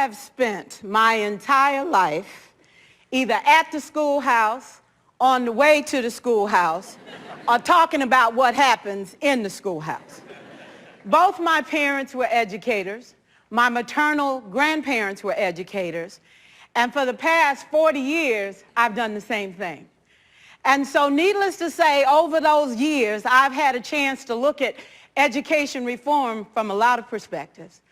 have spent my entire life either at the schoolhouse, on the way to the schoolhouse, or talking about what happens in the schoolhouse. Both my parents were educators. My maternal grandparents were educators. And for the past 40 years, I've done the same thing. And so needless to say, over those years, I've had a chance to look at education reform from a lot of perspectives.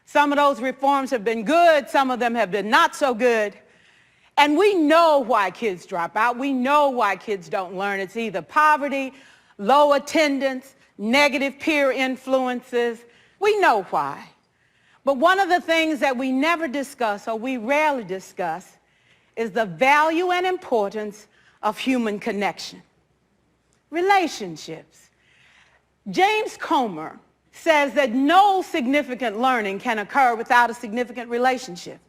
Some of those reforms have been good. Some of them have been not so good. And we know why kids drop out. We know why kids don't learn. It's either poverty, low attendance, negative peer influences. We know why. But one of the things that we never discuss, or we rarely discuss, is the value and importance of human connection. Relationships. James Comer says that no significant learning can occur without a significant relationship.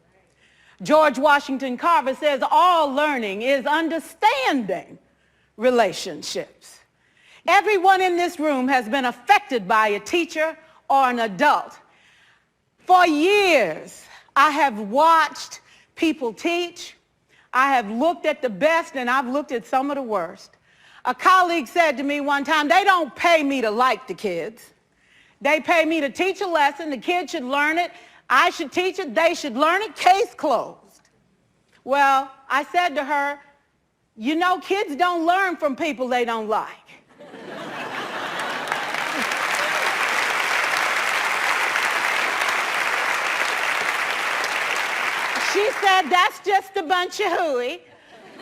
George Washington Carver says all learning is understanding relationships. Everyone in this room has been affected by a teacher or an adult. For years, I have watched people teach. I have looked at the best and I've looked at some of the worst. A colleague said to me one time, they don't pay me to like the kids. They pay me to teach a lesson. The kids should learn it. I should teach it. They should learn it. Case closed. Well, I said to her, you know, kids don't learn from people they don't like. She said, that's just a bunch of hooey.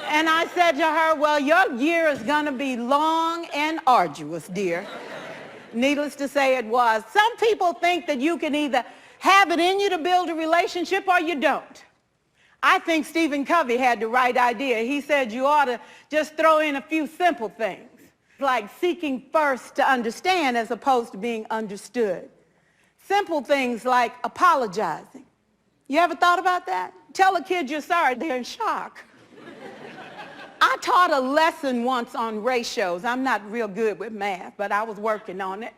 And I said to her, well, your year is going to be long and arduous, dear. Needless to say, it was. Some people think that you can either have it in you to build a relationship or you don't. I think Stephen Covey had the right idea. He said you ought to just throw in a few simple things, like seeking first to understand as opposed to being understood. Simple things like apologizing. You ever thought about that? Tell a kid you're sorry, they're in shock. I taught a lesson once on ratios. I'm not real good with math, but I was working on it.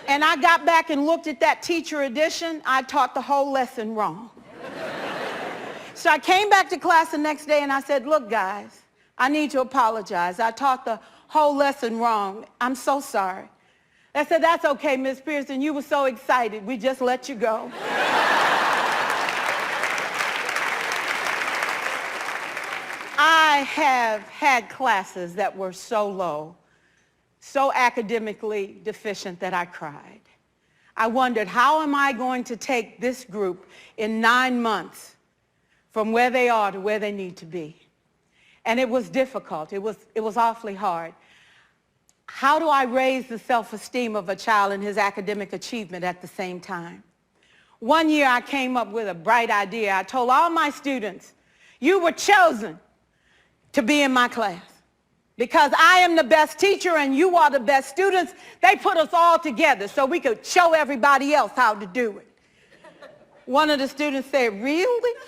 And I got back and looked at that teacher edition. I taught the whole lesson wrong. So I came back to class the next day and I said, look, guys, I need to apologize. I taught the whole lesson wrong. I'm so sorry. They said, that's okay, Miss Pierson. You were so excited. We just let you go. I have had classes that were so low, so academically deficient that I cried. I wondered, how am I going to take this group in 9 months from where they are to where they need to be? And it was difficult. It was awfully hard. How do I raise the self-esteem of a child and his academic achievement at the same time? One year I came up with a bright idea. I told all my students, you were chosen to be in my class. Because I am the best teacher and you are the best students, they put us all together so we could show everybody else how to do it. One of the students said, really?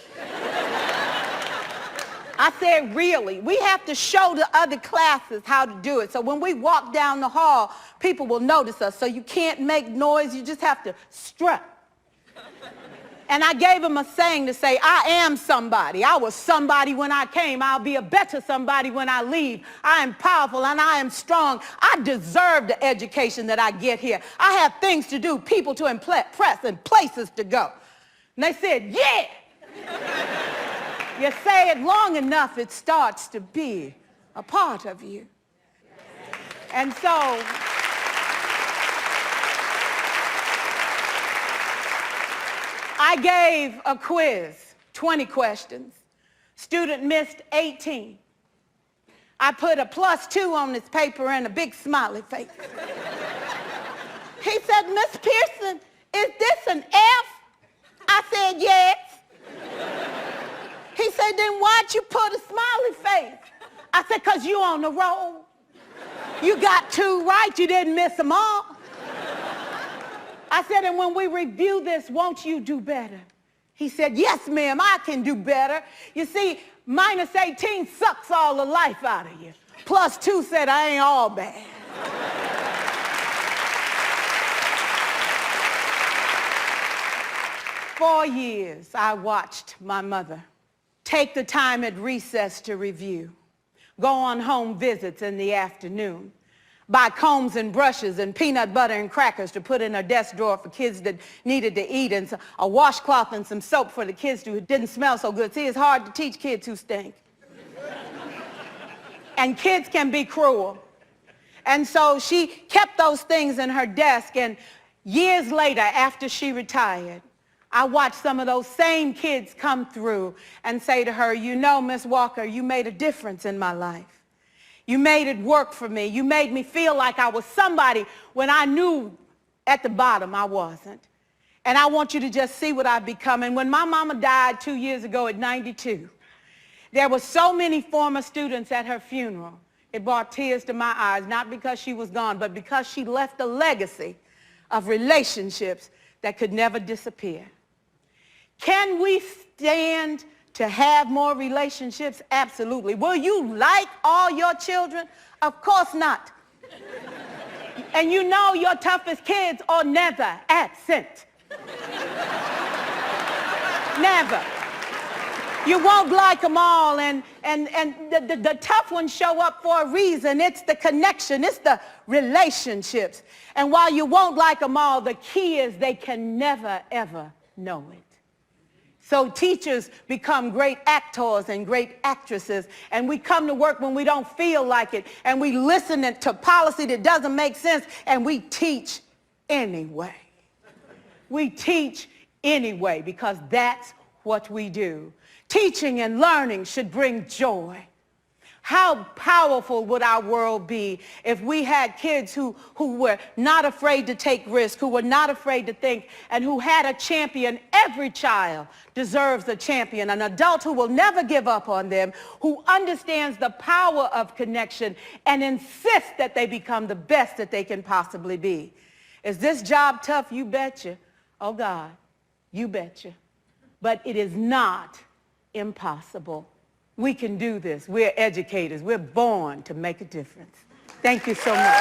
I said, really? We have to show the other classes how to do it. So when we walk down the hall, people will notice us. So you can't make noise, you just have to strut. And I gave him a saying to say, I am somebody. I was somebody when I came. I'll be a better somebody when I leave. I am powerful and I am strong. I deserve the education that I get here. I have things to do, people to impress, and places to go. And they said, yeah. You say it long enough, it starts to be a part of you. And so I gave a quiz, 20 questions. Student missed 18. I put a +2 on this paper and a big smiley face. He said, Miss Pierson, is this an F? I said, yes. He said, then why'd you put a smiley face? I said, because you on the roll. You got 2 right, you didn't miss them all. I said, and when we review this, won't you do better? He said, yes, ma'am, I can do better. You see, -18 sucks all the life out of you. +2 said, I ain't all bad. 4 years, I watched my mother take the time at recess to review, go on home visits in the afternoon, buy combs and brushes and peanut butter and crackers to put in her desk drawer for kids that needed to eat, and a washcloth and some soap for the kids who didn't smell so good. See, it's hard to teach kids who stink. And kids can be cruel. And so she kept those things in her desk, and years later, after she retired, I watched some of those same kids come through and say to her, you know, Miss Walker, you made a difference in my life. You made it work for me. You made me feel like I was somebody when I knew at the bottom I wasn't. And I want you to just see what I've become. And when my mama died 2 years ago at 92, there were so many former students at her funeral. It brought tears to my eyes, not because she was gone, but because she left a legacy of relationships that could never disappear. Can we stand to have more relationships? Absolutely. Will you like all your children? Of course not. And you know your toughest kids are never absent. Never. You won't like them all, and the tough ones show up for a reason. It's the connection. It's the relationships. And while you won't like them all, the key is they can never, ever know it. So teachers become great actors and great actresses, and we come to work when we don't feel like it, and we listen to policy that doesn't make sense, and we teach anyway. We teach anyway because that's what we do. Teaching and learning should bring joy. How powerful would our world be if we had kids who were not afraid to take risks, who were not afraid to think, and who had a champion? Every child deserves a champion, an adult who will never give up on them, who understands the power of connection and insists that they become the best that they can possibly be. Is this job tough? You betcha. Oh God, you betcha. But it is not impossible. We can do this. We're educators. We're born to make a difference. Thank you so much.